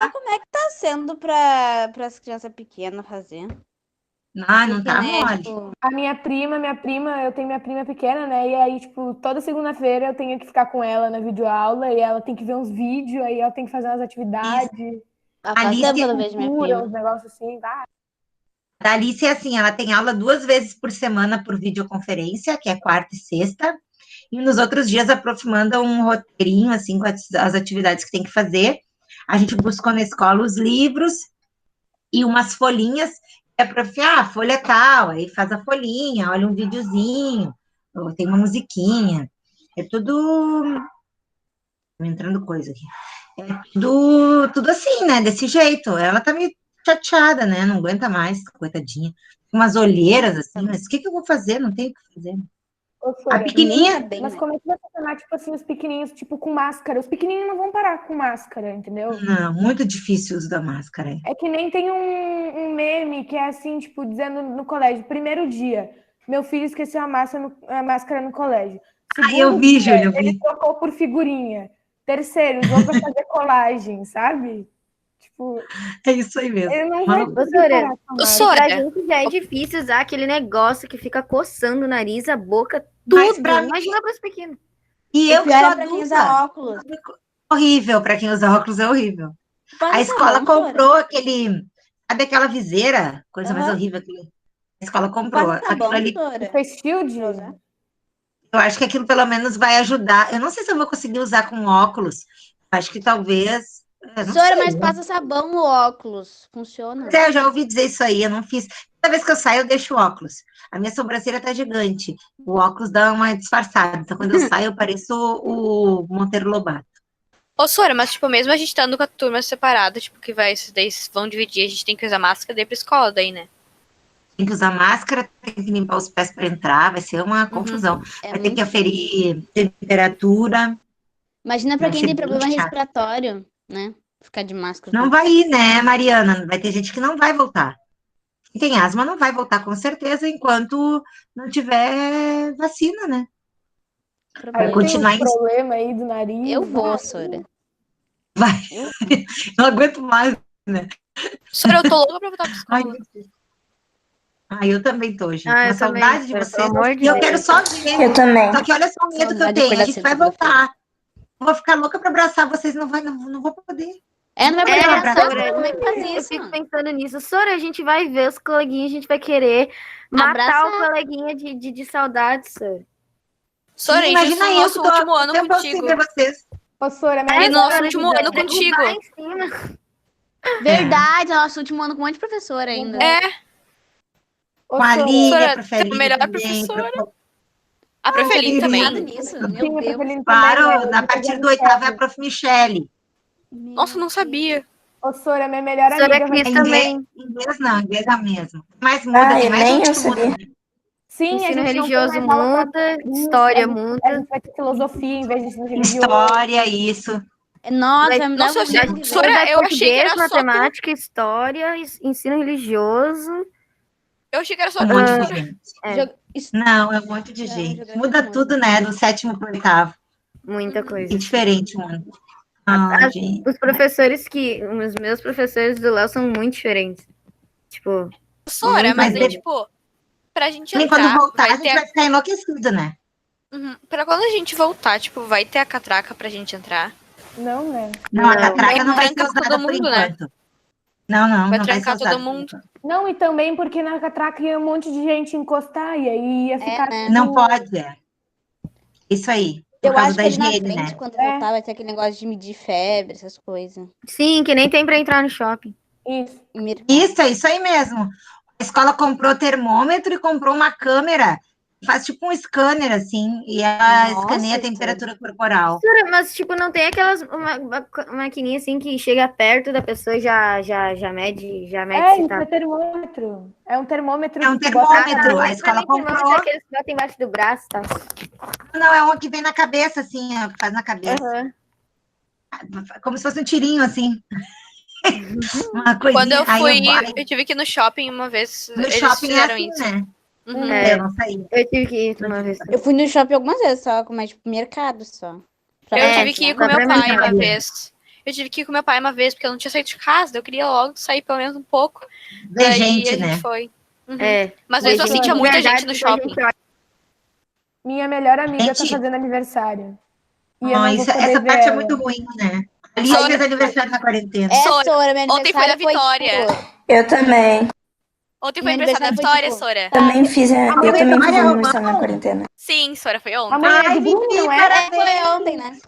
Como é que tá sendo para as crianças pequenas fazer? Não tá Porque, né, mole. tipo, A minha prima, eu tenho minha prima pequena, né? E aí, tipo, toda segunda-feira eu tenho que ficar com ela na videoaula e ela tem que ver uns vídeos, aí ela tem que fazer umas atividades, faz Alice tempo que eu não vejo minha cultura, prima. uns negócios assim, tá? A Alice é assim, ela tem aula 2 vezes por semana por videoconferência, que é quarta e sexta, e nos outros dias a prof manda um roteirinho, assim, com as atividades que tem que fazer. A gente buscou na escola os livros e umas folhinhas, é prof, folha tal, aí faz a folhinha, olha um videozinho, ou tem uma musiquinha, é tudo... Tô entrando coisa aqui. É tudo assim, né, desse jeito. Ela tá meio chateada, né, não aguenta mais, coitadinha. Umas olheiras, assim, mas o que que eu vou fazer? Não tenho o que fazer. Ô, A Sora, Ninguém tá pequenininha, bem, mas né? como é que vai funcionar, tipo assim, os pequenininhos, tipo, com máscara? Os pequenininhos não vão parar com máscara, entendeu? não, muito difícil o uso da máscara. É que nem tem um meme que é assim, tipo, dizendo no colégio, primeiro dia, meu filho esqueceu a máscara no colégio. Eu Segundo vi, dia, Júlia, eu ele vi. trocou por figurinha. Terceiro, usou para fazer colagem, sabe? Tipo, É isso aí mesmo. ele não vai Maluco. Ô, conseguir Sora, parar com a se máscara. pra gente já é difícil usar aquele negócio que fica coçando o nariz, a boca, Mas tudo. pra mim, Imagina para os pequenos. e O eu que pior sou é pra quem usa adulta, óculos. horrível, para quem usa óculos é horrível. A Passa escola sabão, Sora. comprou sabe aquela viseira? Coisa mais Aham. horrível. A escola comprou. Passa Aquilo sabão, ali, O Sora. face shield? Pra usar. eu acho que aquilo pelo menos vai ajudar. Eu não sei se eu vou conseguir usar com óculos. Acho que talvez. Eu não Sora, sei, mas né? passa sabão no óculos. Mas Funciona. eu já ouvi dizer isso aí, eu não fiz. Toda vez que eu saio, eu deixo o óculos. A minha sobrancelha tá gigante. O óculos dá uma disfarçada. Então, quando eu saio, eu pareço o Monteiro Lobato. Ô, Sora, mas, tipo, mesmo a gente estando com a turma separada, tipo, que vai, esses daí vão dividir, a gente tem que usar máscara daí pra escola, daí, né? Tem que usar máscara, tem que limpar os pés para entrar, vai ser uma confusão. É Vai ter que muito. aferir temperatura, Imagina pra vai quem ser tem bem problema chato. respiratório, né? Ficar de máscara. Não vai ir, né, Mariana? Vai ter gente que não vai voltar. Quem tem asma não vai voltar com certeza enquanto não tiver vacina, né? Vai Aí tem Problema. uns continuar em... problemas aí do nariz. Eu vou, Sora. Vai. Eu... Não aguento mais, né? Sora, eu tô louca pra voltar pra Ai, escola. meu Deus. Eu também tô, gente. Ah, Uma eu também, saudade de Sora, pelo vocês. amor de E eu Deus. quero só ver. Eu também. Só que olha só o medo que eu Saudade de tenho. A acordar gente cedo vai segunda-feira. voltar. Eu vou ficar louca para abraçar vocês. Não vou poder. Não vai Não poder vou abraçar, abraçar. Sora. Como é que faz Eu isso? fico pensando nisso. Sora, a gente vai ver os coleguinhas, a gente vai querer matar Abraçar. o coleguinha de saudade, Sora. Sora, Sim, a gente imagina no eu nosso que tô último há ano tempo sem contigo. ver vocês. Ô, Sora, E mas no nosso agora, último ano Derrubar contigo. em cima. Verdade, nosso último ano com um monte de professor ainda. É, ô, Com a Sora, Aline, a Sora, tu é a Profeline melhor também. professora. A Profeline Não também. nada nisso, meu sim, a Deus. Profeline também, Claro, né? a partir do oitavo é a Prof. Michele. Nossa, não sabia. Ô, Sora, minha melhor Sora amiga vai... Cris também. Inglês não, inglês é o mesmo. Mas muda, tem mais nem gente eu que muda. sabia. Né? Sim, a Ensino gente não tem religioso mais aula muda, pra... história a muda. gente vai ter filosofia em vez de ensino religioso. História, isso. Nossa, Vai- vai mudar Nossa, eu muito sei. de vez. Sora, Muda eu achei que português, era só tu. matemática, história, ensino religioso. Eu achei que era só Um tu, monte de Sora. gente. Não, é um monte de Não, gente. geografia Muda muda. tudo, né? Do sétimo para o oitavo. Muita É coisa. diferente o mundo. Ah, gente. Os meus professores do Léo são muito diferentes. Tipo, Sora, muito mas bem. aí, tipo, pra gente Nem quando entrar, voltar, a vai gente ter. vai ficar enlouquecido, né? Pra quando a gente voltar, tipo, vai ter a catraca pra gente entrar. Não, né? Não, a Não. catraca não vai ser Tranca todo usada por mundo, né? enquanto. Não Vai vai ser trancar usada todo por mundo. enquanto. Não, e também porque na catraca ia um monte de gente encostar e aí ia ficar... né? Não pode, é. Isso aí. Por Eu causa acho da que ali na higiene, frente, né? quando voltar, vai ter aquele negócio de medir febre, essas coisas. sim, que nem tem pra entrar no shopping. Isso. E mercado. Isso, é isso aí mesmo. A escola comprou termômetro e comprou uma câmera. Faz tipo um scanner, assim, e ela Nossa, escaneia a temperatura corporal. Mas, tipo, não tem aquelas maquininha assim que chega perto da pessoa e já mede se Isso tá. é termômetro. É um termômetro É um que tu bota na termômetro, cabeça. a escola comprou. Aqueles que botam embaixo do braço, tá? Não, é um que vem na cabeça, assim, ó, que faz na cabeça. Uhum. Como se fosse um tirinho, assim. Uma coisinha. Quando eu Aí fui, aí eu tive que ir no shopping uma vez. no Eles shopping é fizeram assim, isso. né? Uhum. Eu não saí. Eu tive que ir uma vez. Eu fui no shopping algumas vezes só, mas tipo, mercado só. Pra Eu passar tive que ir lá. com meu Pra pai mercado. uma vez. Eu tive que ir com meu pai uma vez, porque eu não tinha saído de casa, daí eu queria logo sair pelo menos um pouco. Ver Daí gente, a gente né? foi. Uhum. É. Mas mesmo assim tinha muita gente no shopping. Minha melhor amiga tá Gente. fazendo aniversário. E eu Ó, não vou poder essa ver parte é ela. muito ruim, né? A Alice Sora. fez aniversário na quarentena. Sora, meu Ontem foi da aniversário foi, Vitória. tipo, Eu também. Ontem foi Meu aniversário da aniversário foi, Vitória, tipo, Sora. Também fiz, Amanhã eu também fiz Vitória, aniversário na irmão. quarentena. Sim, Sora, foi ontem. Amanhã é Ai, do Bruno, Vivi, não é? parabéns. foi ontem, né?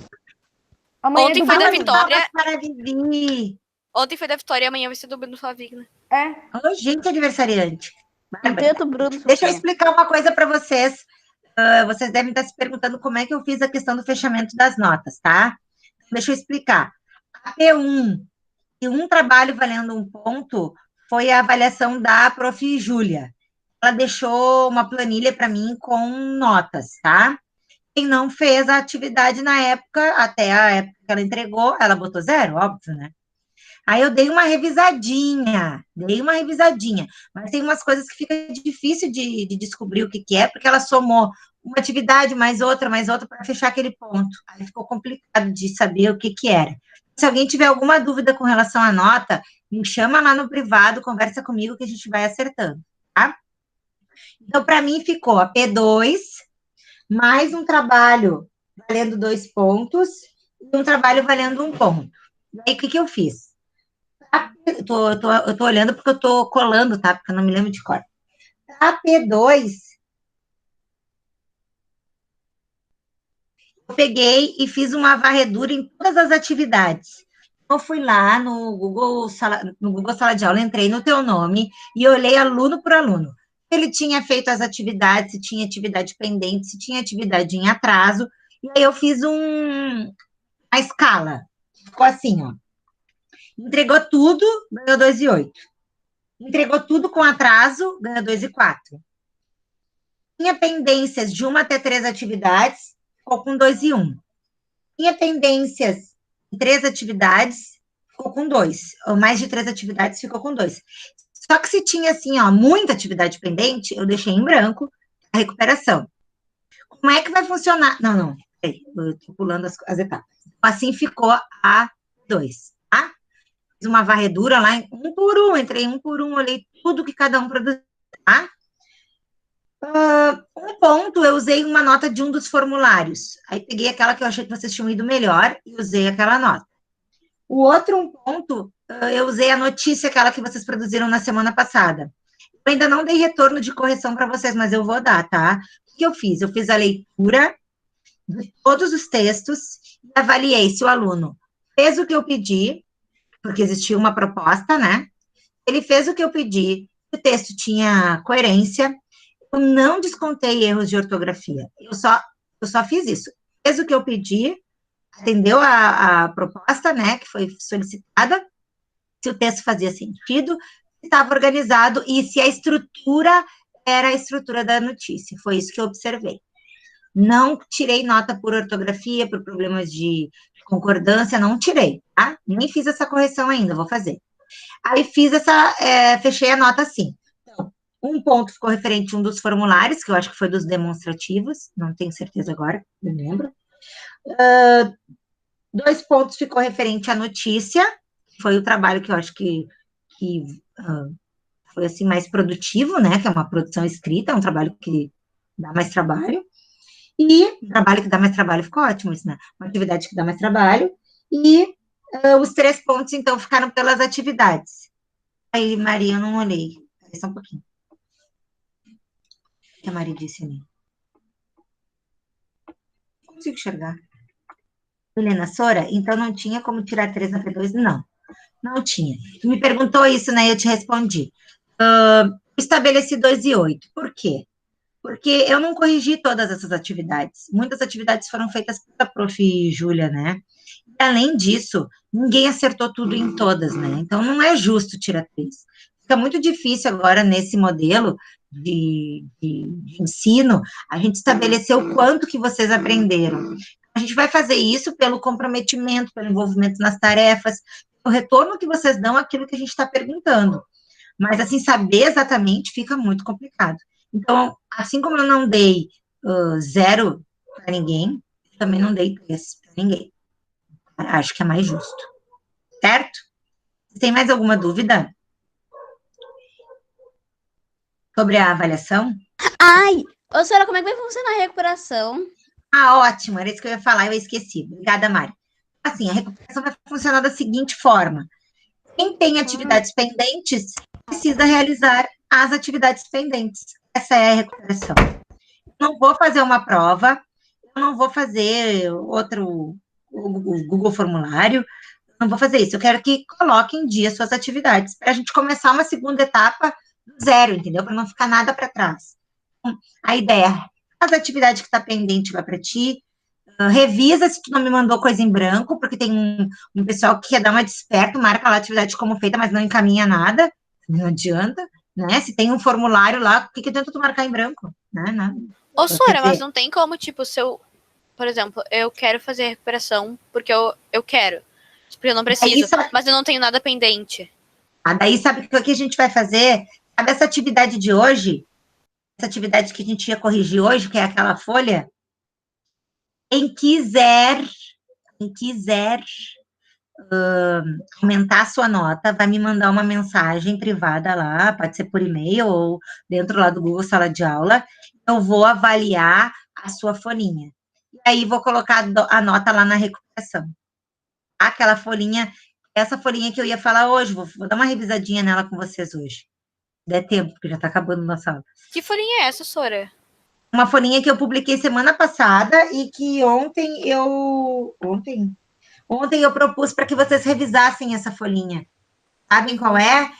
Amanhã é Ontem do foi da Bruno. Vitória. Para Vivi. Ontem foi da Vitória e amanhã vai ser do Bruno Flavigna. É. Ô, gente aniversariante. Não tem outro Bruno. Deixa eu Sofia. explicar uma coisa para vocês. Vocês devem estar se perguntando como é que eu fiz a questão do fechamento das notas, tá? Deixa eu explicar. A P1 e um trabalho valendo um ponto foi a avaliação da Prof. Júlia. Ela deixou uma planilha para mim com notas, tá? Quem não fez a atividade na época, até a época que ela entregou, ela botou 0, óbvio, né? Aí eu dei uma revisadinha, mas tem umas coisas que fica difícil de descobrir o que é, porque ela somou uma atividade mais outra para fechar aquele ponto. Aí ficou complicado de saber o que era. Se alguém tiver alguma dúvida com relação à nota, me chama lá no privado, conversa comigo que a gente vai acertando, tá? Então, para mim, ficou a P2, mais um trabalho valendo 2 pontos, e um trabalho valendo 1 ponto. E aí, o que eu fiz? Eu tô olhando porque eu tô colando, tá? Porque eu não me lembro de cor. A P2, eu peguei e fiz uma varredura em todas as atividades. Eu fui lá no Google Sala de Aula, entrei no teu nome e olhei aluno por aluno. Ele tinha feito as atividades, se tinha atividade pendente, se tinha atividade em atraso. E aí eu fiz a escala. Ficou assim, ó. Entregou tudo, ganhou 2,8. Entregou tudo com atraso, ganhou 2,4. Tinha pendências de 1 até 3 atividades, ficou com 2,1. Tinha pendências de 3 atividades, ficou com 2. Ou mais de 3 atividades, ficou com 2. Só que se tinha, assim, ó, muita atividade pendente, eu deixei em branco a recuperação. Como é que vai funcionar? Não, peraí, eu tô pulando as etapas. Assim ficou a 2, tá? Fiz uma varredura lá, entrei um por um, olhei tudo que cada um produziu, tá? Um ponto, eu usei uma nota de um dos formulários. Aí peguei aquela que eu achei que vocês tinham ido melhor e usei aquela nota. O outro um ponto, eu usei a notícia, aquela que vocês produziram na semana passada. Eu ainda não dei retorno de correção para vocês, mas eu vou dar, tá? O que eu fiz? Eu fiz a leitura de todos os textos e avaliei se o aluno fez o que eu pedi, porque existia uma proposta, né? Ele fez o que eu pedi, o texto tinha coerência, eu não descontei erros de ortografia, eu só fiz isso. Fez o que eu pedi, atendeu a proposta, né, que foi solicitada, se o texto fazia sentido, se estava organizado e se a estrutura era a estrutura da notícia. Foi isso que eu observei. Não tirei nota por ortografia, por problemas de concordância, não tirei, tá? Nem fiz essa correção ainda, vou fazer. Aí fiz fechei a nota assim. Então, um ponto ficou referente a um dos formulários, que eu acho que foi dos demonstrativos, não tenho certeza agora, não lembro. 2 pontos ficou referente à notícia, foi o trabalho que eu acho que foi assim mais produtivo, né? Que é uma produção escrita, é um trabalho que dá mais trabalho. E trabalho que dá mais trabalho, ficou ótimo isso, né? Uma atividade que dá mais trabalho. E os 3 pontos, então, ficaram pelas atividades. Aí, Maria, eu não olhei. Espera só um pouquinho. O que a Maria disse ali? Não consigo enxergar. Helena Sora, então não tinha como tirar 3 na P2? Não tinha. Tu me perguntou isso, né? Eu te respondi. Estabeleci 2,8. Por quê? Porque eu não corrigi todas essas atividades. Muitas atividades foram feitas pela Prof. Júlia, né? E, além disso, ninguém acertou tudo em todas, né? Então, não é justo tirar 3. Fica muito difícil agora, nesse modelo de ensino, a gente estabelecer o quanto que vocês aprenderam. A gente vai fazer isso pelo comprometimento, pelo envolvimento nas tarefas, o retorno que vocês dão àquilo que a gente está perguntando. Mas, assim, saber exatamente fica muito complicado. Então, assim como eu não dei 0 para ninguém, também não dei 3 para ninguém. Acho que é mais justo. certo? Tem mais alguma dúvida sobre a avaliação? Ai, ô senhora, como é que vai funcionar a recuperação? Ah, ótimo, era isso que eu ia falar, eu esqueci. Obrigada, Mari. Assim, a recuperação vai funcionar da seguinte forma: quem tem atividades pendentes precisa realizar as atividades pendentes. Essa é a recuperação. Não vou fazer uma prova, eu não vou fazer o Google Formulário, não vou fazer isso. Eu quero que coloque em dia suas atividades, para a gente começar uma segunda etapa do zero, entendeu? Para não ficar nada para trás. Então, a ideia é, as atividades que está pendente vai para ti, revisa se tu não me mandou coisa em branco, porque tem um pessoal que quer dar uma desperto, marca lá a atividade como feita, mas não encaminha nada, não adianta, né? Se tem um formulário lá, o que adianta tu marcar em branco? Né? Não. Ô, Quer Sora, mas dizer, não tem como, tipo, se eu, por exemplo, eu quero fazer recuperação porque eu quero. Porque eu não preciso, mas eu não tenho nada pendente. daí sabe o que a gente vai fazer? Sabe essa atividade de hoje? Essa atividade que a gente ia corrigir hoje, que é aquela folha? Quem quiser aumentar a sua nota, vai me mandar uma mensagem privada lá, pode ser por e-mail ou dentro lá do Google Sala de Aula. Eu vou avaliar a sua folhinha. E aí vou colocar a nota lá na recuperação. Aquela folhinha, essa folhinha que eu ia falar hoje, vou dar uma revisadinha nela com vocês hoje. Der tempo, porque já está acabando nossa aula. Que folhinha é essa, Sora? Uma folhinha que eu publiquei semana passada e que ontem eu propus para que vocês revisassem essa folhinha. Sabem qual é?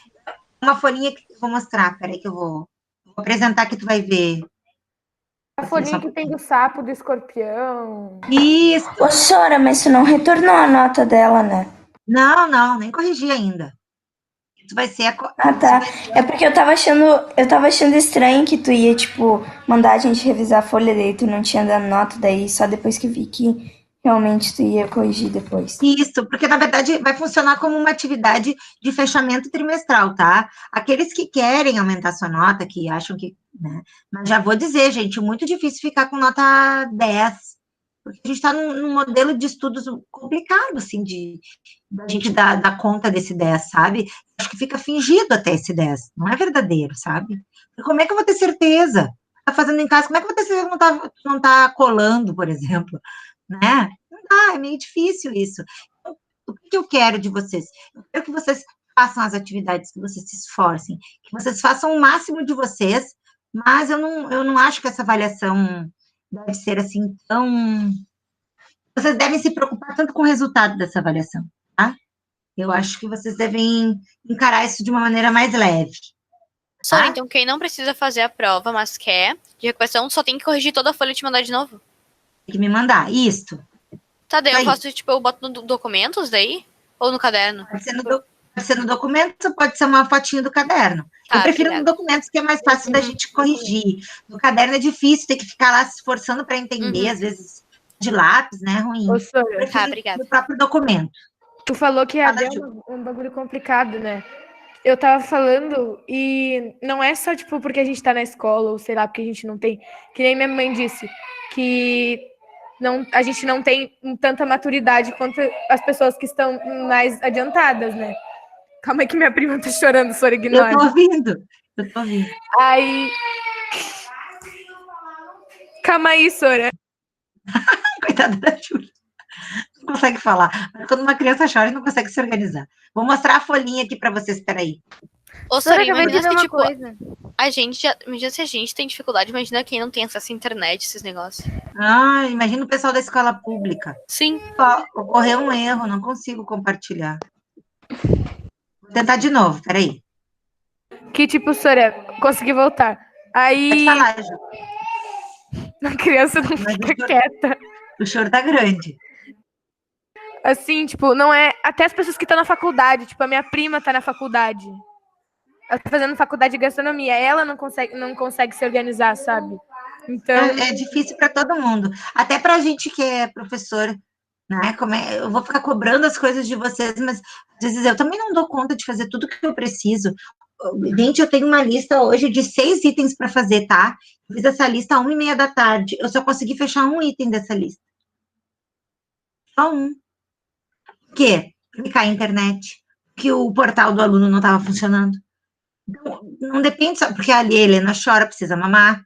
Uma folhinha que eu vou mostrar. Peraí que eu vou apresentar que tu vai ver. A folhinha que tem do sapo, do escorpião. Isso! Ô, Sora, mas tu não retornou a nota dela, né? Não, nem corrigi ainda. Isso vai ser Ah, tá. É porque eu tava achando estranho que tu ia, tipo, mandar a gente revisar a folha, daí tu não tinha dado nota, daí só depois que vi que realmente tu ia corrigir depois. Isso, porque na verdade vai funcionar como uma atividade de fechamento trimestral, tá? Aqueles que querem aumentar sua nota, que acham que, né? Mas já vou dizer, gente, muito difícil ficar com nota 10, porque a gente está num modelo de estudos complicado, assim, da gente dar conta desse 10, sabe? Acho que fica fingido até esse 10, não é verdadeiro, sabe? E como é que eu vou ter certeza? Tá fazendo em casa, como é que eu vou ter certeza que não tá colando, por exemplo, né? É meio difícil isso. Então, o que eu quero de vocês? Eu quero que vocês façam as atividades, que vocês se esforcem, que vocês façam o máximo de vocês, mas eu não acho que essa avaliação deve ser assim tão... Vocês devem se preocupar tanto com o resultado dessa avaliação, tá? Eu acho que vocês devem encarar isso de uma maneira mais leve. Sora, então quem não precisa fazer a prova, mas quer de recuperação, só tem que corrigir toda a folha e te mandar de novo. Tem que me mandar, isso. Tá, daí eu Aí. faço, tipo, eu boto no documentos daí? Ou no caderno? Pode ser no documento, pode ser uma fotinho do caderno. Tá, Eu prefiro obrigada. no documentos, que é mais fácil da gente corrigir. No caderno é difícil, ter que ficar lá se esforçando para entender, às vezes de lápis, né? Ruim. Ô, Sora, Tá, obrigada. No próprio documento. tu falou que ia Fala, dar Ju. um bagulho complicado, né? Eu tava falando, e não é só, tipo, porque a gente tá na escola, ou sei lá, porque a gente não tem... Que nem minha mãe disse, que a gente não tem tanta maturidade quanto as pessoas que estão mais adiantadas, né? Calma aí que minha prima tá chorando, Sora, ignora. Eu tô ouvindo. Aí... Calma aí, Sora. Coitada da Júlia. Não consegue falar. Mas quando uma criança chora, não consegue se organizar. Vou mostrar a folhinha aqui para vocês, peraí. Ô, Sora, Sora, acabei de ver imagina se, uma tipo, coisa. imagina se a gente tem dificuldade, imagina quem não tem acesso à internet, esses negócios. Ah, imagina o pessoal da escola pública. Sim. Ocorreu um erro, não consigo compartilhar. Vou tentar de novo, peraí. Que tipo, Sora, consegui voltar. Aí Pode falar, Ju. a criança não Mas fica quieta. O choro tá grande. Assim, tipo, não é... Até as pessoas que estão na faculdade, tipo, a minha prima tá na faculdade. Ela tá fazendo faculdade de gastronomia. Ela não consegue se organizar, sabe? Então... É difícil para todo mundo. Até para a gente que é professor, né? Eu vou ficar cobrando as coisas de vocês, mas às vezes eu também não dou conta de fazer tudo que eu preciso. Gente, eu tenho uma lista hoje de 6 itens para fazer, tá? Eu fiz essa lista às 1h30 da tarde. Eu só consegui fechar um item dessa lista. Só um. Por quê? que cai a internet, que o portal do aluno não estava funcionando. Então, não depende só, porque ali a Helena chora, precisa mamar,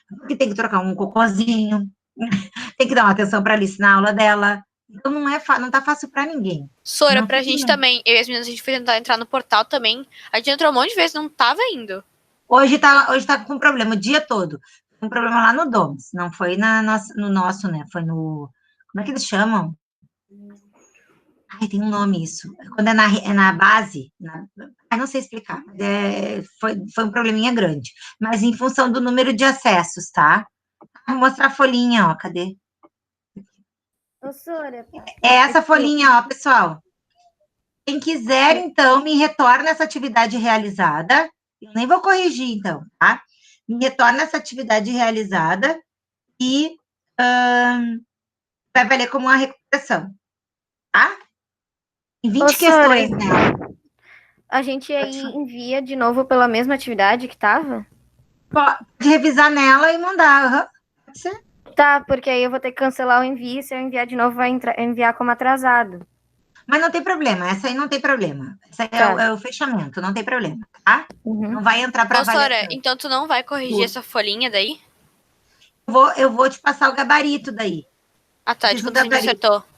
porque tem que trocar um cocôzinho, tem que dar uma atenção para Alice na aula dela. Então não tá fácil para ninguém. Sora, Não pra tem gente ninguém. também, eu e as meninas, a gente foi tentar entrar no portal também. A gente entrou um monte de vezes, não tava indo. Hoje tá com problema o dia todo. Um problema lá no Domus, não foi no nosso, né? Foi no. Como é que eles chamam? Ai, tem um nome isso. Quando é na base, não sei explicar. Foi um probleminha grande. Mas em função do número de acessos, tá? Vou mostrar a folhinha, ó. Cadê? Ô, Sora, É essa folhinha, ó, pessoal. Quem quiser, então, me retorna essa atividade realizada. Eu nem vou corrigir, então, tá? Me retorna essa atividade realizada e vai valer como uma recuperação, tá? Em 20 Ô, Sora, questões nela. a gente aí envia de novo pela mesma atividade que tava? Pode revisar nela e mandar. Pode ser? Tá, porque aí eu vou ter que cancelar o envio. Se eu enviar de novo, vai enviar como atrasado. Mas não tem problema, essa aí não tem problema. Essa aí Tá. é o fechamento, não tem problema, tá? Uhum. Não vai entrar para Ô, Sora, avaliação. então tu não vai corrigir essa folhinha daí? Eu vou te passar o gabarito daí. Ah, tá, de Fiz o quando a gente gabarito. acertou.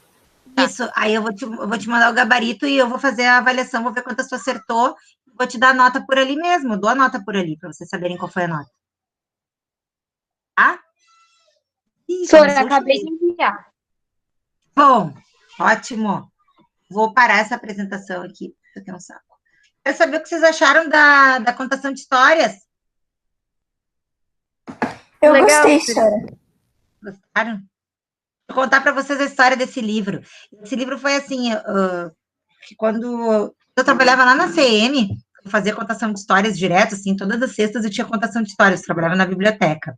Tá. Isso, aí eu vou te mandar o gabarito e eu vou fazer a avaliação, vou ver quantas tu acertou, vou te dar a nota por ali mesmo, eu dou a nota por ali, para vocês saberem qual foi a nota. Tá? Sora, acabei de enviar. Bom, ótimo. Vou parar essa apresentação aqui, porque eu tenho um saco. Quero saber o que vocês acharam da contação de histórias. Eu Legal. gostei, Sora. Gostaram? Vou contar para vocês a história desse livro. Esse livro foi assim, que quando eu trabalhava lá na CM, eu fazia contação de histórias direto, assim, todas as sextas eu tinha contação de histórias, eu trabalhava na biblioteca.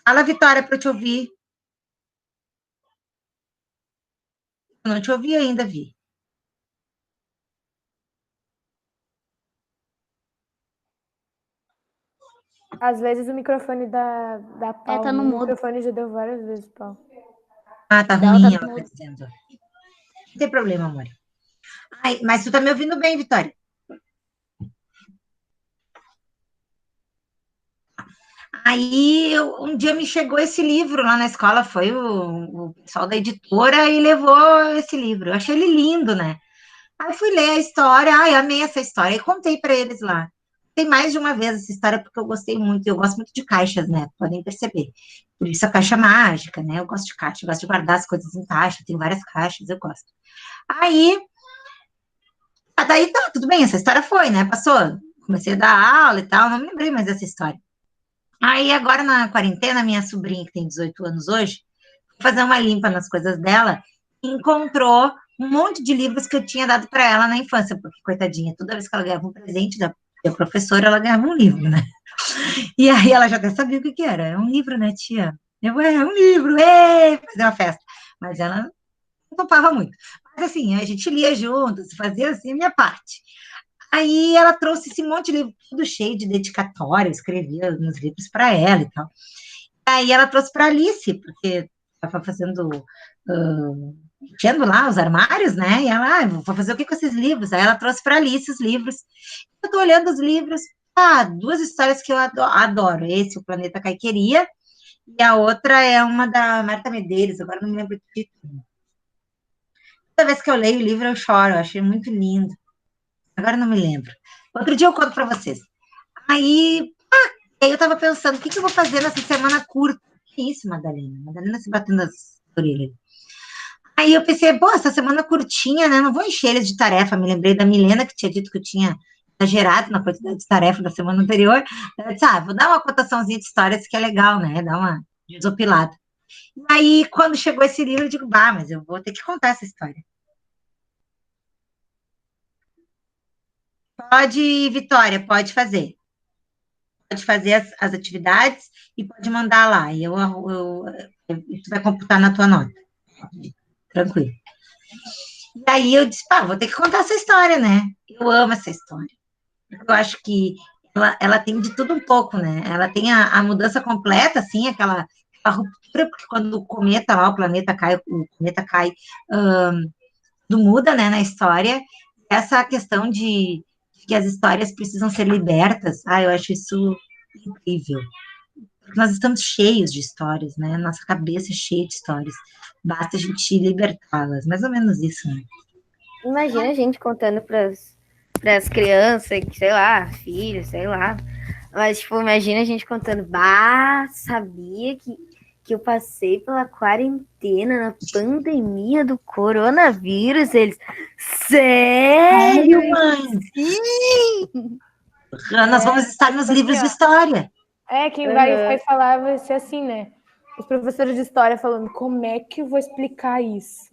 Fala, Vitória, para eu te ouvir. Eu não te ouvi ainda, Vi. Às vezes o microfone da pau. tá no O mudo. microfone já deu várias vezes pau. Ah, tá Dela ruim, tá ela no tá mudo. dizendo. Não tem problema, amor. Ai, mas tu tá me ouvindo bem, Vitória? Aí, um dia me chegou esse livro lá na escola, foi o pessoal da editora e levou esse livro. Eu achei ele lindo, né? Aí fui ler a história, ai, amei essa história, e contei para eles lá. Tem mais de uma vez essa história, porque eu gostei muito, eu gosto muito de caixas, né? Podem perceber. Por isso a caixa mágica, né? Eu gosto de caixa, eu gosto de guardar as coisas em caixa, tem várias caixas, eu gosto. Aí, daí tá, tudo bem, essa história foi, né? Passou, comecei a dar aula e tal, não me lembrei mais dessa história. Aí, agora na quarentena, minha sobrinha, que tem 18 anos hoje, foi fazer uma limpa nas coisas dela, e encontrou um monte de livros que eu tinha dado para ela na infância, porque, coitadinha, toda vez que ela ganhava um presente da professora, ela ganhava um livro, né? E aí ela já até sabia o que era. É um livro, né, tia? É um livro, fazer uma festa. Mas ela não topava muito. Mas assim, a gente lia juntos, fazia assim a minha parte. Aí ela trouxe esse monte de livro, tudo cheio de dedicatória, eu escrevia nos livros para ela e tal. Aí ela trouxe para Alice, porque estava fazendo, enchendo lá os armários, né? E ela, vou fazer o que com esses livros? Aí ela trouxe para Alice os livros. Eu tô olhando os livros, duas histórias que eu adoro. Esse, O Planeta Caiqueria, e a outra é uma da Marta Medeiros, agora não me lembro o título. Toda vez que eu leio o livro, eu choro, eu achei muito lindo. Agora não me lembro. Outro dia eu conto para vocês. Aí eu tava pensando, o que eu vou fazer nessa semana curta? Que isso, Madalena? Madalena se batendo as orelhas. Aí eu pensei, essa semana curtinha, né? Não vou encher eles de tarefa. Me lembrei da Milena, que tinha dito que eu tinha exagerado na quantidade de tarefa da semana anterior. Eu disse, vou dar uma cotaçãozinha de histórias que é legal, né? Dar uma desopilada. E aí, quando chegou esse livro, eu digo, mas eu vou ter que contar essa história. Pode, Vitória, pode fazer. Pode fazer as atividades e pode mandar lá. E tu vai computar na tua nota. Tranquilo. E aí eu disse, vou ter que contar essa história, né? Eu amo essa história. Eu acho que ela tem de tudo um pouco, né? Ela tem a mudança completa, assim, aquela ruptura, porque quando o cometa lá, o cometa cai, tudo muda, né, na história. Essa questão de que as histórias precisam ser libertas, eu acho isso incrível. Nós estamos cheios de histórias, né? Nossa cabeça é cheia de histórias. Basta a gente libertá-las. Mais ou menos isso, né? Imagina a gente contando pras crianças, sei lá, filhos, sei lá. Mas, tipo, imagina a gente contando, sabia que eu passei pela quarentena, na pandemia do coronavírus? Eles, sério, mãe? Sim! Nós vamos estar nos livros de história. Quem vai falar vai ser assim, né? Os professores de história falando, como é que eu vou explicar isso?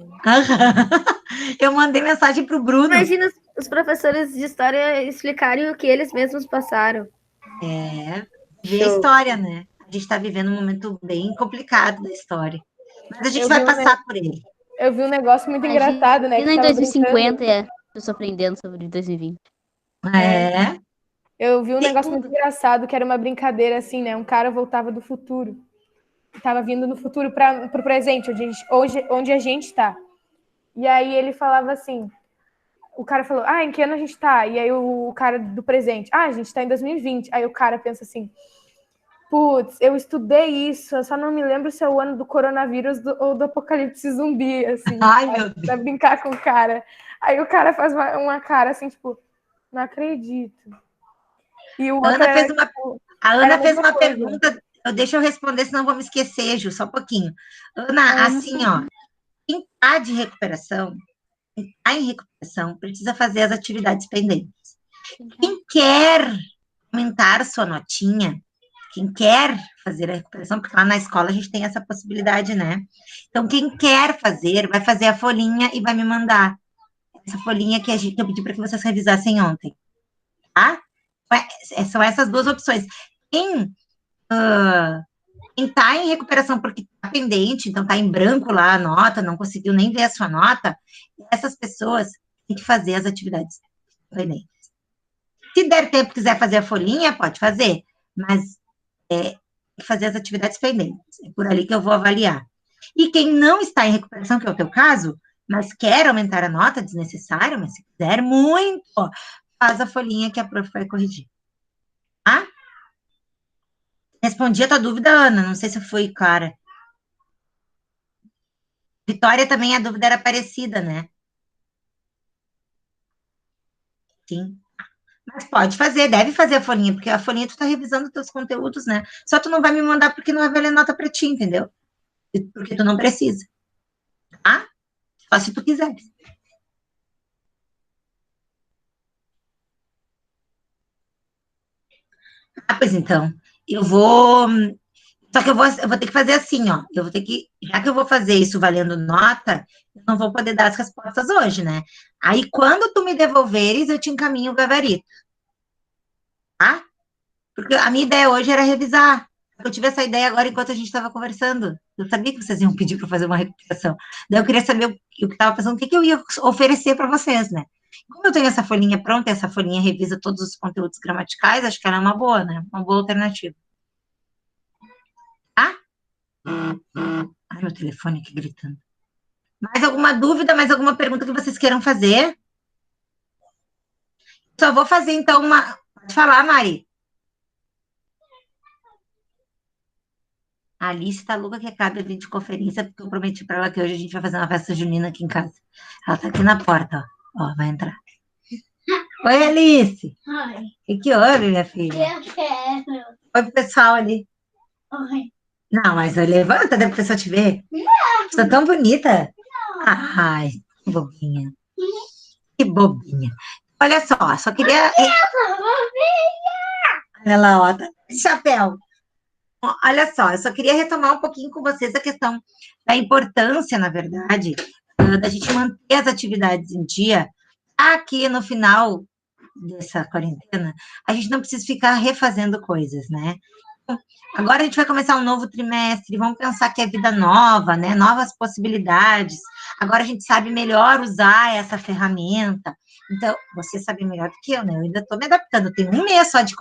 Eu mandei mensagem pro Bruno. Imagina os professores de história explicarem o que eles mesmos passaram. Ver a história, né? A gente está vivendo um momento bem complicado da história. Mas a gente vai passar por ele. Eu vi um negócio muito engraçado, né? E em 2050 eu estou aprendendo sobre 2020. Eu vi um negócio muito engraçado, que era uma brincadeira, assim, né? Um cara voltava do futuro. Estava vindo no futuro para o presente, onde a gente está. E aí ele falava assim, o cara falou, em que ano a gente está? E aí o cara do presente, a gente está em 2020. Aí o cara pensa assim, putz, eu estudei isso, eu só não me lembro se é o ano do coronavírus ou do apocalipse zumbi, assim. Meu Deus. Pra brincar com o cara. Aí o cara faz uma cara assim, tipo, não acredito. E o outro a Ana fez uma pergunta, deixa eu responder, senão vou me esquecer, Ju, só um pouquinho. Ana, assim, ó, quem está em recuperação, precisa fazer as atividades pendentes. Quem quer aumentar sua notinha, quem quer fazer a recuperação, porque lá na escola a gente tem essa possibilidade, né? Então, quem quer fazer, vai fazer a folhinha e vai me mandar. Essa folhinha que eu pedi para que vocês revisassem ontem. Tá? São essas duas opções. Quem está em recuperação porque está pendente, então está em branco lá a nota, não conseguiu nem ver a sua nota, essas pessoas têm que fazer as atividades pendentes. Se der tempo, quiser fazer a folhinha, pode fazer, mas tem que fazer as atividades pendentes. É por ali que eu vou avaliar. E quem não está em recuperação, que é o teu caso, mas quer aumentar a nota desnecessária, mas se quiser muito, faz a folhinha que a prof vai corrigir. Tá? Respondi a tua dúvida, Ana, não sei se eu fui clara. Vitória também, a dúvida era parecida, né? Sim. Mas pode fazer, deve fazer a folhinha, porque a folhinha tu tá revisando teus conteúdos, né? Só tu não vai me mandar porque não vai valer nota pra ti, entendeu? Porque tu não precisa. Tá? Só se tu quiser. Pois então, eu vou... Só que eu vou ter que fazer assim, ó. Eu vou ter que... Já que eu vou fazer isso valendo nota, eu não vou poder dar as respostas hoje, né? Aí, quando tu me devolveres, eu te encaminho o gabarito. Tá? Porque a minha ideia hoje era revisar. Eu tive essa ideia agora enquanto a gente estava conversando. Eu sabia que vocês iam pedir para fazer uma recuperação. Daí eu queria saber o que estava pensando, o que eu ia oferecer para vocês, né? Como eu tenho essa folhinha pronta, essa folhinha revisa todos os conteúdos gramaticais, acho que ela é uma boa, né? Uma boa alternativa. Tá? Ai, meu telefone aqui gritando. Mais alguma dúvida, mais alguma pergunta que vocês queiram fazer? Só vou fazer, então, uma... Pode falar, Mari. A Alice tá louca que acabe a videoconferência, porque eu prometi para ela que hoje a gente vai fazer uma festa junina aqui em casa. Ela tá aqui na porta, ó. Ó, vai entrar. Oi, Alice. Oi. O que houve, minha filha? Eu quero. Oi pro pessoal ali. Oi. Não, mas levanta, deve o pessoal te ver. Não. Você tá tão bonita. Não. Ai, que bobinha. Que bobinha. Olha só queria... Olha lá, ó, tá de chapéu. Olha só, eu só queria retomar um pouquinho com vocês a questão da importância, na verdade, da gente manter as atividades em dia. Aqui no final dessa quarentena, a gente não precisa ficar refazendo coisas, né? Agora a gente vai começar um novo trimestre, vamos pensar que é vida nova, né? Novas possibilidades. Agora a gente sabe melhor usar essa ferramenta. Então, você sabe melhor do que eu, né? Eu ainda estou me adaptando. Eu tenho um mês só de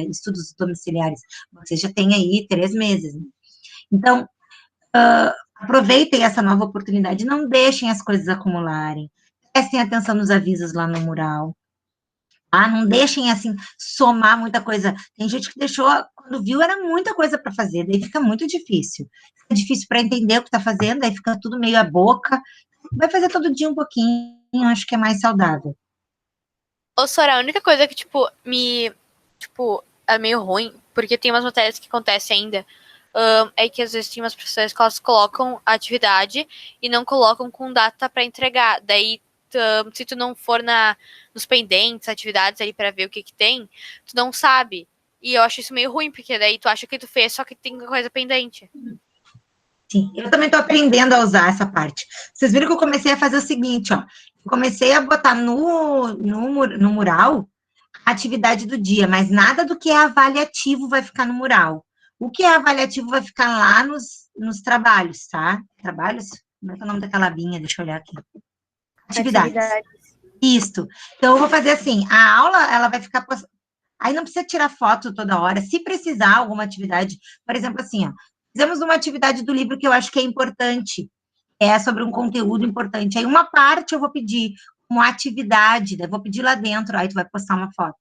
estudos domiciliares. Você já tem aí 3 meses, né? Então, Aproveitem essa nova oportunidade, não deixem as coisas acumularem. Prestem atenção nos avisos lá no mural. Ah, não deixem, assim, somar muita coisa. Tem gente que deixou, quando viu, era muita coisa para fazer, daí fica muito difícil. É difícil para entender o que está fazendo, aí fica tudo meio à boca. Vai fazer todo dia um pouquinho, acho que é mais saudável. Ô, Sora, a única coisa que, é meio ruim, porque tem umas matérias que acontecem ainda, é que às vezes tem umas professoras que elas colocam a atividade e não colocam com data para entregar. Daí, se tu não for nos pendentes, atividades ali para ver o que tem, tu não sabe. E eu acho isso meio ruim, porque daí tu acha que tu fez, só que tem coisa pendente. Sim, eu também estou aprendendo a usar essa parte. Vocês viram que eu comecei a fazer o seguinte, ó. Eu comecei a botar no mural a atividade do dia, mas nada do que é avaliativo vai ficar no mural. O que é avaliativo vai ficar lá nos trabalhos, tá? Trabalhos? Como é que é o nome daquela abinha? Deixa eu olhar aqui. Atividades. Isso. Então, eu vou fazer assim, a aula, ela vai ficar... Aí não precisa tirar foto toda hora. Se precisar alguma atividade, por exemplo, assim, ó, fizemos uma atividade do livro que eu acho que é importante, é sobre um conteúdo importante. Aí uma parte eu vou pedir como atividade, daí eu vou pedir lá dentro, aí tu vai postar uma foto.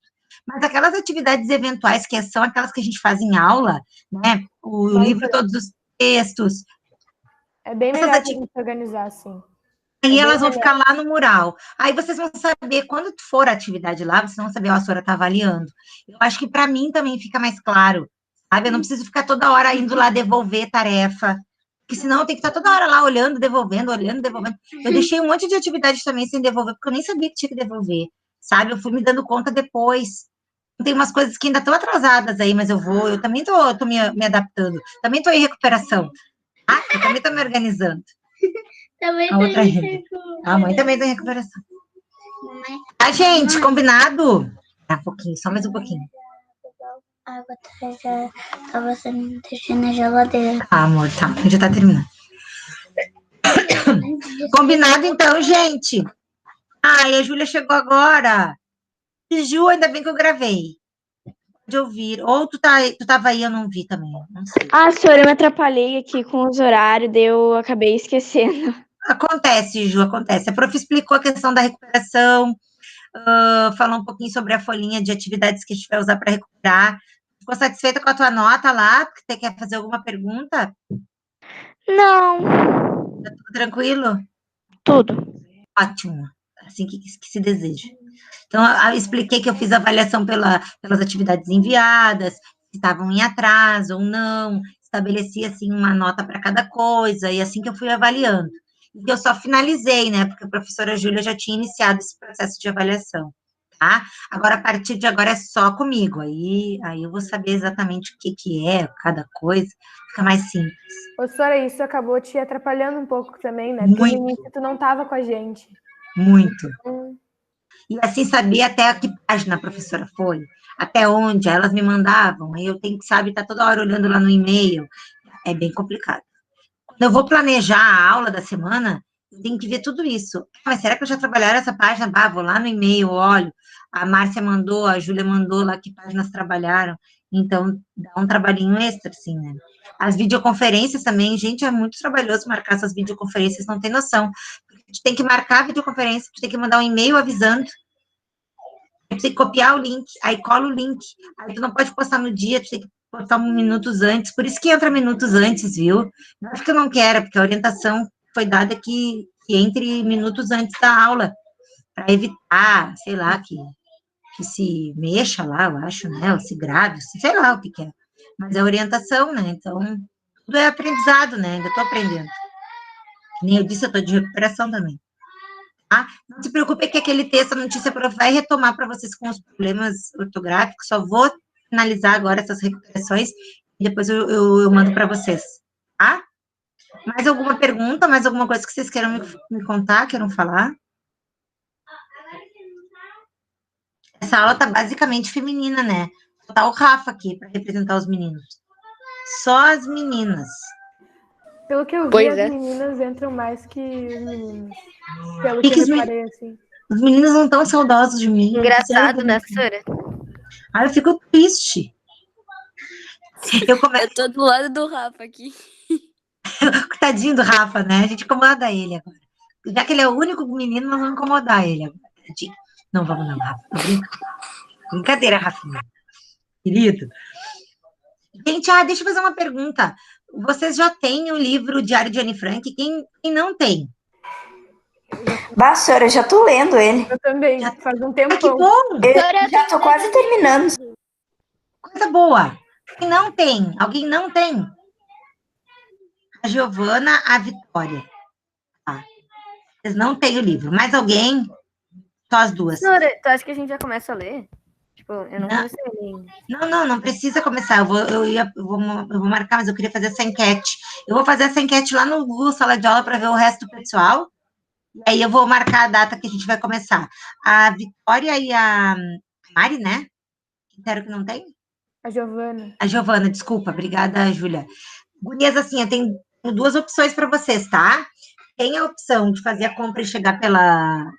Mas aquelas atividades eventuais, que são aquelas que a gente faz em aula, né, o livro, todos os textos. É bem melhor a gente organizar assim. Aí elas vão ficar lá no mural. Aí vocês vão saber, quando for a atividade lá, vocês vão saber, ó, a senhora está avaliando. Eu acho que para mim também fica mais claro, sabe? Eu não preciso ficar toda hora indo lá devolver tarefa, porque senão eu tenho que estar toda hora lá olhando, devolvendo, olhando, devolvendo. Eu deixei um monte de atividade também sem devolver, porque eu nem sabia que tinha que devolver, sabe? Eu fui me dando conta depois. Tem umas coisas que ainda estão atrasadas aí, mas eu também tô me adaptando. Também estou em recuperação. Ah, eu também estou me organizando. Também A outra a mãe também está em recuperação. Tá, gente, combinado? Um pouquinho, só mais um pouquinho. A água já tava sendo deixando na geladeira. Ah, amor, tá, já tá terminando. Combinado então, gente. Ai, a Júlia chegou agora. E Ju, ainda bem que eu gravei. De ouvir. Ou tu tava aí, eu não vi também. Não sei. Ah, senhora, eu me atrapalhei aqui com os horários, daí eu acabei esquecendo. Acontece, Ju, acontece. A prof explicou a questão da recuperação, falou um pouquinho sobre a folhinha de atividades que a gente vai usar para recuperar. Ficou satisfeita com a tua nota lá? Você quer fazer alguma pergunta? Não. Tá tudo tranquilo? Tudo. Ótimo. Assim que se deseja. Então, eu expliquei que eu fiz a avaliação pelas atividades enviadas, se estavam em atraso ou não, estabeleci, assim, uma nota para cada coisa, e assim que eu fui avaliando. E eu só finalizei, né, porque a professora Júlia já tinha iniciado esse processo de avaliação, tá? Agora, a partir de agora, é só comigo, aí eu vou saber exatamente o que é cada coisa, fica mais simples. Ô, Sora, isso acabou te atrapalhando um pouco também, né? Muito. Porque no início tu não tava com a gente. Muito. E assim, saber até a que página a professora foi, até onde elas me mandavam, aí eu tenho que, sabe, estar toda hora olhando lá no e-mail, é bem complicado. Quando eu vou planejar a aula da semana, eu tenho que ver tudo isso. Mas será que eu já trabalharam essa página? Bah, vou lá no e-mail, olho, a Márcia mandou, a Júlia mandou lá que páginas trabalharam, então dá um trabalhinho extra, assim, né? As videoconferências também, gente, é muito trabalhoso marcar essas videoconferências, não tem noção. Tu tem que marcar a videoconferência, tu tem que mandar um e-mail avisando, tu tem que copiar o link, aí cola o link, aí tu não pode postar no dia, tu tem que postar minutos antes, por isso que entra minutos antes, viu? Não é porque eu não quero, porque a orientação foi dada que entre minutos antes da aula, para evitar, sei lá, que se mexa lá, eu acho, né, ou se grave, sei lá o que é. Mas é orientação, né, então, tudo é aprendizado, né, ainda estou aprendendo. Nem eu disse, eu estou de recuperação também. Tá? Não se preocupe que aquele texto, a notícia prof vai retomar para vocês com os problemas ortográficos, só vou finalizar agora essas recuperações e depois eu mando para vocês, tá? Mais alguma pergunta, mais alguma coisa que vocês queiram me contar, queiram falar? Essa aula tá basicamente feminina, né? Só tá o Rafa aqui para representar os meninos. Só as meninas. Pelo que eu vi, as meninas entram mais que os meninos. Pelo que eu reparei, assim. Os meninos não tão saudosos de mim. Engraçado, né, Sora? Ah, eu fico triste. Eu tô do lado do Rafa aqui. Tadinho do Rafa, né? A gente incomoda ele agora. Já que ele é o único menino, nós vamos incomodar ele agora. Tadinho. Não vamos não, Rafa. Tô brincando. Brincadeira, Rafinha. Querido. Gente, deixa eu fazer uma pergunta. Vocês já têm o livro Diário de Anne Frank? Quem não tem? Bah, senhora, eu já tô lendo ele. Eu também, faz um tempo. Que bom! Eu já tô quase terminando. Coisa boa. Quem não tem? Alguém não tem? A Giovana, a Vitória. Tá. Vocês não têm o livro. Mais alguém? Só as duas. Senhora, tu acha que a gente já começa a ler? Tipo, eu não Não. comecei a ler ainda. Não precisa começar. Eu vou marcar, mas eu queria fazer essa enquete. Eu vou fazer essa enquete lá no Google Sala de Aula para ver o resto do pessoal. E aí eu vou marcar a data que a gente vai começar. A Vitória e a Mari, né? Quero que não tem? A Giovana. A Giovana, desculpa. Obrigada, Júlia. Gurias, assim, eu tenho duas opções para vocês, tá? Tem a opção de fazer a compra e chegar pela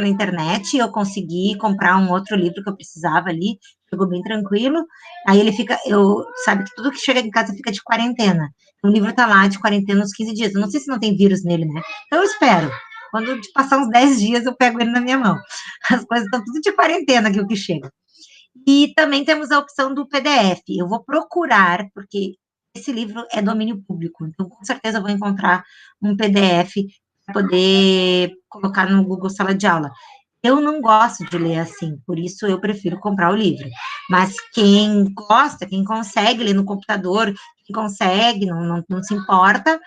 internet. Eu consegui comprar um outro livro que eu precisava ali, chegou bem tranquilo. Aí ele fica, sabe que tudo que chega em casa fica de quarentena. O livro tá lá de quarentena uns 15 dias. Eu não sei se não tem vírus nele, né? Então eu espero. Quando passar uns 10 dias, eu pego ele na minha mão. As coisas estão tudo de quarentena aqui, o que chega. E também temos a opção do PDF. Eu vou procurar, porque esse livro é domínio público, então com certeza eu vou encontrar um PDF para poder colocar no Google Sala de Aula. Eu não gosto de ler assim, por isso eu prefiro comprar o livro. Mas quem gosta, quem consegue ler no computador, quem consegue, não se importa,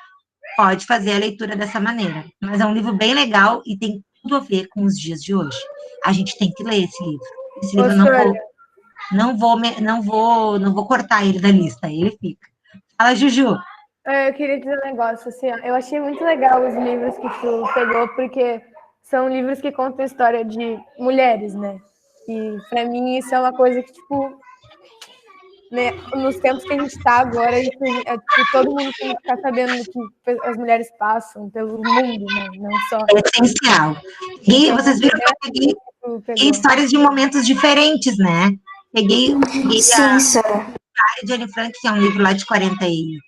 pode fazer a leitura dessa maneira. Mas é um livro bem legal e tem tudo a ver com os dias de hoje. A gente tem que ler esse livro. Esse livro não vou cortar ele da lista, ele fica. Fala, Juju. Eu queria dizer um negócio, assim, ó, eu achei muito legal os livros que tu pegou, porque são livros que contam a história de mulheres, né? E pra mim isso é uma coisa que, tipo, né, nos tempos que a gente tá agora, todo mundo tem que ficar sabendo o que as mulheres passam pelo mundo, né? Não só. É essencial. E vocês viram que eu peguei histórias de momentos diferentes, né? Peguei Sim, senhora. Diário de Anne Frank, que é um livro lá de 40 e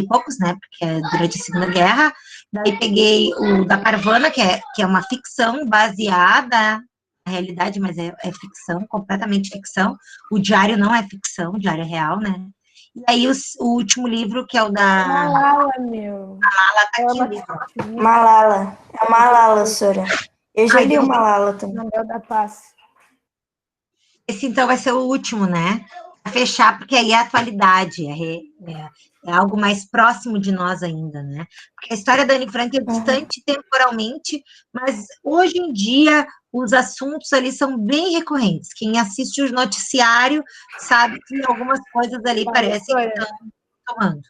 poucos, né? Porque é durante a Segunda Guerra. Daí peguei o da Parvana, que é uma ficção baseada na realidade, mas é ficção, completamente ficção. O diário não é ficção, o diário é real, né? E aí o último livro, que é o da... Malala, meu. Malala, tá aqui o livro. Malala. É Malala, senhora. Eu já li o Malala também. Nobel da Paz. Esse, então, vai ser o último, né? Pra fechar, porque aí é a atualidade, é algo mais próximo de nós ainda, né? Porque a história da Anne Frank é distante temporalmente, mas hoje em dia os assuntos ali são bem recorrentes. Quem assiste o noticiário sabe que algumas coisas ali parecem que estão tomando.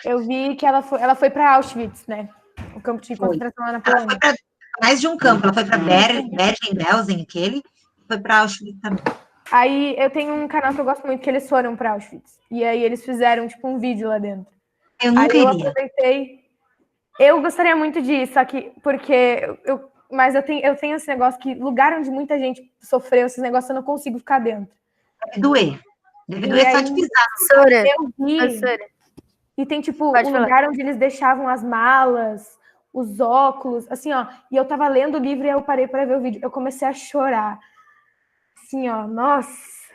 Eu vi que ela foi para Auschwitz, né? O campo de concentração lá na Polônia. Ela foi para mais de um campo, ela foi para Bergen-Belsen, aquele, foi para Auschwitz também. Aí eu tenho um canal que eu gosto muito, que eles foram para Auschwitz. E aí eles fizeram, tipo, um vídeo lá dentro. Eu não queria. Eu aproveitei. Eu gostaria muito de ir, só que porque mas eu tenho esse negócio que lugar onde muita gente sofreu esses negócios, eu não consigo ficar dentro. Deve doer. Deve doer só de pisar. Professora, Eu vi. professora. E tem, tipo, Pode um falar. lugar onde eles deixavam as malas, os óculos, assim, ó. E eu tava lendo o livro e eu parei para ver o vídeo. Eu comecei a chorar. Assim, ó, nossa.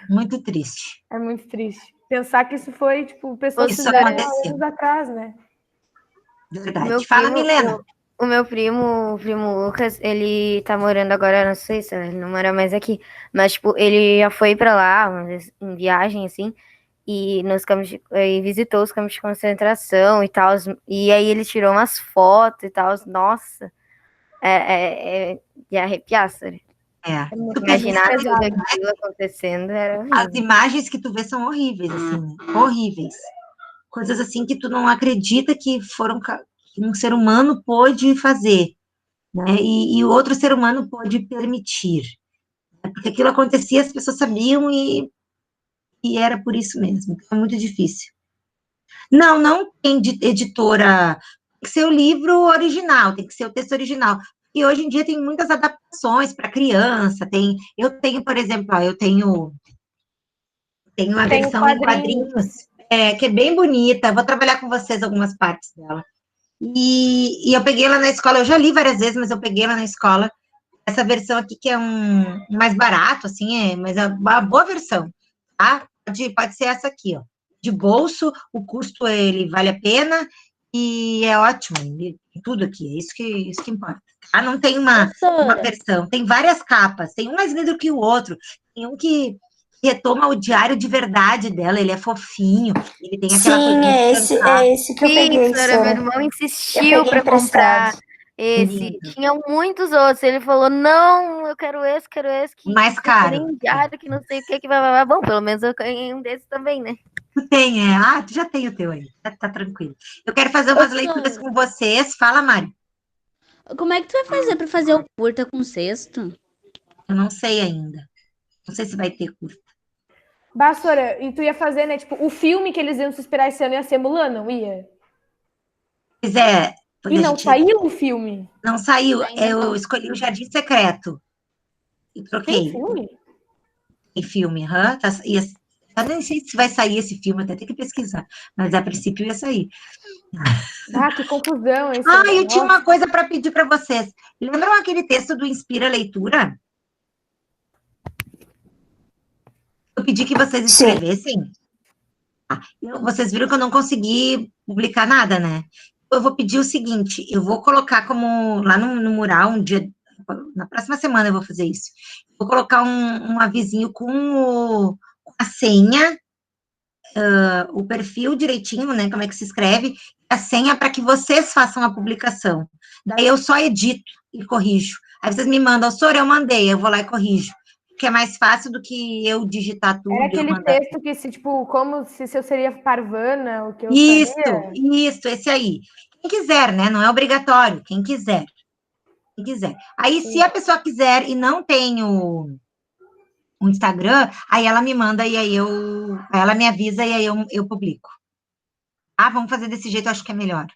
Muito triste. É muito triste. Pensar que isso foi, tipo, pessoas Isso fizeram há aconteceu. anos atrás, né? Verdade. Fala, Milena. O meu primo Lucas, ele tá morando agora na Suíça, né? Ele não mora mais aqui. Mas, tipo, ele já foi pra lá, uma vez, em viagem, assim, e e visitou os campos de concentração e tal. E aí ele tirou umas fotos e tal. Nossa, de arrepiar, sabe? Imaginar tudo aquilo acontecendo era horrível. As imagens que tu vê são horríveis, assim, horríveis. Coisas assim que tu não acredita que que um ser humano pôde fazer, né? E o outro ser humano pôde permitir. Né? Porque aquilo acontecia, as pessoas sabiam e era por isso mesmo. É muito difícil. Não tem editora. Tem que ser o livro original, tem que ser o texto original. E hoje em dia tem muitas adaptações para criança. Eu tenho, por exemplo, eu tenho a versão em quadrinhos. que é bem bonita. Vou trabalhar com vocês algumas partes dela. E eu peguei ela na escola, eu já li várias vezes, mas eu peguei ela na escola. Essa versão aqui que é um mais barato, assim, mas é uma boa versão, tá? Pode ser essa aqui, ó. De bolso, o custo, ele vale a pena e é ótimo, tudo aqui, é isso que importa. Tá? Não tem uma Professora, versão, tem várias capas, tem um mais lindo que o outro, tem um que retoma o diário de verdade dela, ele é fofinho, ele tem aquela Sim, coisa de é esse que eu Sim, peguei, Sora, meu Sora. irmão Eu insistiu peguei pra comprar emprestado. esse. lindo, Tinha muitos outros. Ele falou: não, eu quero esse, que mais caro. tem diário, que não sei o que vai, vai, vai. Bom, pelo menos eu ganhei um desses também, né? Tu tem, tu já tem o teu aí, tá tranquilo. Eu quero fazer umas leituras professora, com vocês, fala, Mari. como é que tu vai fazer pra fazer o curta com sexto? Eu não sei ainda, não sei se vai ter curso. Bah, Sora, e tu ia fazer, né? Tipo, o filme que eles iam se inspirar esse ano ia ser Mulan, não ia? Pois é, quando E a não gente saiu o filme. não saiu, Ainda eu não. escolhi o Jardim Secreto e Tem troquei filme? em filme, eu nem sei se vai sair esse filme, até tem que pesquisar, mas a princípio ia sair. Ah, que confusão esse Ah, ano. eu tinha uma Nossa. coisa para pedir para vocês. Lembram aquele texto do Inspira Leitura? Eu pedi que vocês Sim. escrevessem. Vocês viram que eu não consegui publicar nada, né? Eu vou pedir o seguinte, eu vou colocar como lá no mural um dia, na próxima semana eu vou fazer isso. Vou colocar um avisinho com a senha, o perfil direitinho, né? Como é que se escreve, a senha para que vocês façam a publicação. Daí eu só edito e corrijo. Aí vocês me mandam, Sora, eu mandei, eu vou lá e corrijo. Que é mais fácil do que eu digitar Era tudo e eu aquele mandar. texto que, se, tipo, como se eu seria Parvana, o que eu faria. Isso, esse aí. Quem quiser, né? Não é obrigatório, quem quiser. Quem quiser. Aí, se Sim. a pessoa quiser e não tem o Instagram, aí ela me manda e aí ela me avisa e aí eu publico. Vamos fazer desse jeito, eu acho que é melhor.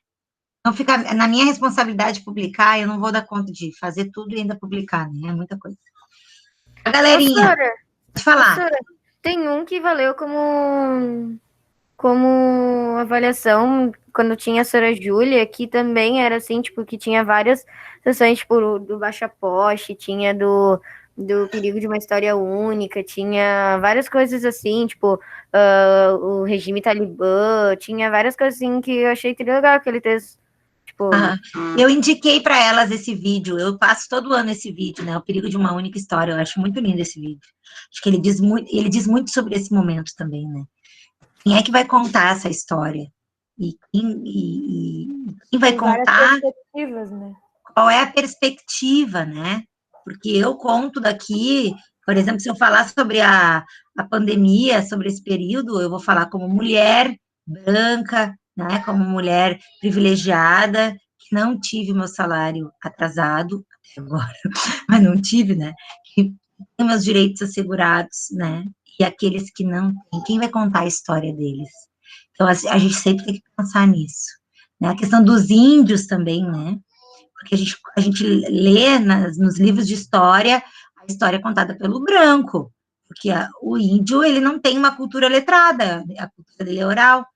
Não fica na minha responsabilidade publicar, eu não vou dar conta de fazer tudo e ainda publicar, né? É muita coisa. A Ô, galerinha, Sora, pode falar. Sora, tem um que valeu como avaliação quando tinha a Sora Júlia, que também era assim, tipo, que tinha várias sessões, tipo, do Baixa Poste, tinha do Perigo de uma História Única, tinha várias coisas assim, tipo, o regime talibã, tinha várias coisas assim que eu achei que legal aquele texto. Tipo, Eu indiquei para elas esse vídeo, eu passo todo ano esse vídeo, né? O Perigo de uma Única História, eu acho muito lindo esse vídeo. Acho que ele diz muito sobre esse momento também, né? Quem é que vai contar essa história? E quem vai Tem várias contar perspectivas, né? qual é a perspectiva, né? Porque eu conto daqui, por exemplo, se eu falar sobre a pandemia, sobre esse período, eu vou falar como mulher branca, né? Como mulher privilegiada, que não tive meu salário atrasado até agora, mas não tive, né? Que tem meus direitos assegurados, né? E aqueles que não têm, quem vai contar a história deles? Então, a gente sempre tem que pensar nisso. Né? A questão dos índios também, né? Porque a gente lê nos livros de história a história contada pelo branco, porque o índio, ele não tem uma cultura letrada, a cultura dele é oral.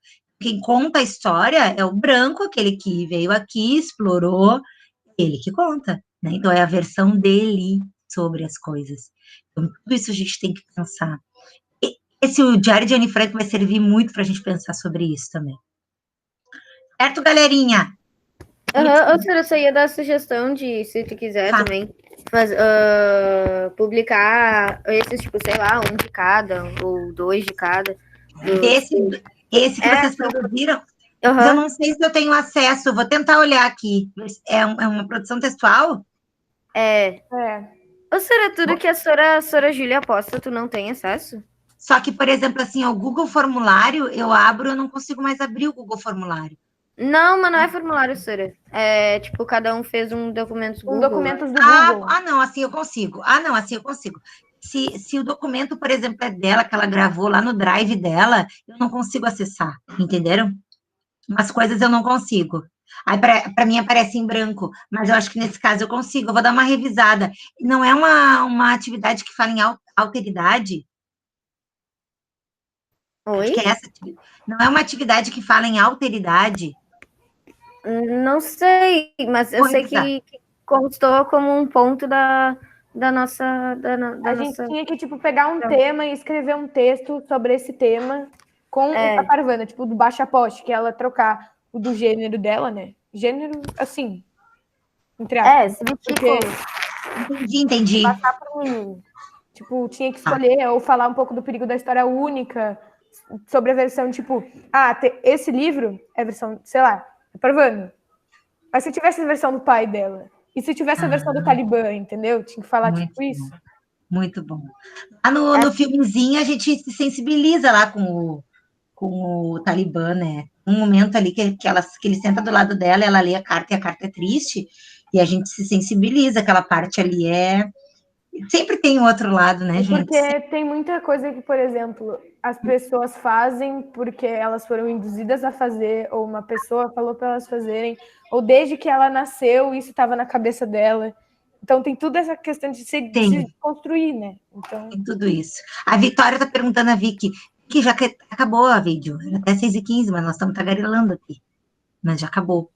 Quem conta a história é o branco, aquele que veio aqui, explorou, ele que conta, né? Então, é a versão dele sobre as coisas. Então, tudo isso a gente tem que pensar. O Diário de Anne Frank vai servir muito para a gente pensar sobre isso também. Certo, galerinha? Ou se você ia dar sugestão de, se tu quiser Tá. também, publicar esses, tipo, sei lá, um de cada, ou dois de cada. Esse que vocês produziram, mas eu não sei se eu tenho acesso, vou tentar olhar aqui. É uma produção textual? É. Ou será tudo que a Sora Júlia posta, tu não tem acesso? Só que, por exemplo, assim, o Google Formulário, eu abro, eu não consigo mais abrir o Google Formulário. Não, mas não é formulário, Sora. É, tipo, cada um fez um documento Google. Documentos do Google. Não, assim eu consigo. Não, assim eu consigo. Se o documento, por exemplo, é dela, que ela gravou lá no Drive dela, eu não consigo acessar, entenderam? Umas coisas eu não consigo. Aí, para mim, aparece em branco, mas eu acho que nesse caso eu consigo, eu vou dar uma revisada. Não é uma atividade que fala em alteridade? Acho Oi? que é essa atividade. Não é uma atividade que fala em alteridade? Não sei, mas eu sei Pois é. que constou como um ponto da nossa. Da A gente nossa... tinha que, tipo, pegar um tema e escrever um texto sobre esse tema com a Parvana, tipo, do Baixa Poste, que ela trocar o do gênero dela, né? Gênero, assim, entre aspas. Porque Entendi. passar para um menino. Tipo, tinha que escolher ou falar um pouco do perigo da história única, sobre a versão, tipo, esse livro é a versão, sei lá, é Parvana. Mas se tivesse a versão do pai dela, e se tivesse a versão do Talibã, entendeu? Tinha que falar, Muito tipo, isso. Muito bom. Lá no filmezinho, a gente se sensibiliza lá com o Talibã, né? Um momento ali que ele senta do lado dela, ela lê a carta e a carta é triste, e a gente se sensibiliza, aquela parte ali Sempre tem o outro lado, né, gente? Porque tem muita coisa que, por exemplo, as pessoas fazem porque elas foram induzidas a fazer, ou uma pessoa falou para elas fazerem, ou desde que ela nasceu, isso estava na cabeça dela. Então tem tudo essa questão de se construir, né? Então... Tem tudo isso. A Vitória está perguntando a Vicky, que já que acabou a vídeo, era até 6h15, mas nós estamos tagarelando aqui. Mas já acabou.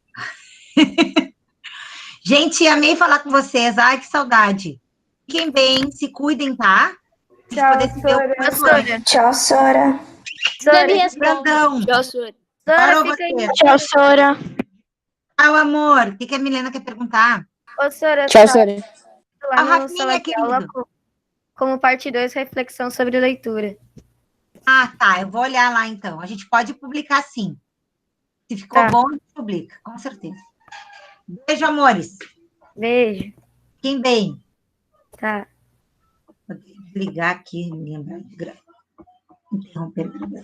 Gente, amei falar com vocês. Ai, que saudade. Fiquem bem, se cuidem, tá? Tchau, Sora. Tchau, Sora. Grandão. Tchau, Sora. Parou fica você. aí. Tchau, Sora. Tchau, amor. O que a Milena quer perguntar? Ô, Sora, Tchau, Sora. A lá no Rafinha, sala de aula, querido. como parte 2, reflexão sobre leitura. Ah, tá. Eu vou olhar lá, então. A gente pode publicar, sim. Se ficou Tá. bom, a gente publica, com certeza. Beijo, amores. Beijo. Fiquem bem. Tá. Vou desligar aqui, me lembrar de interromper a gravação.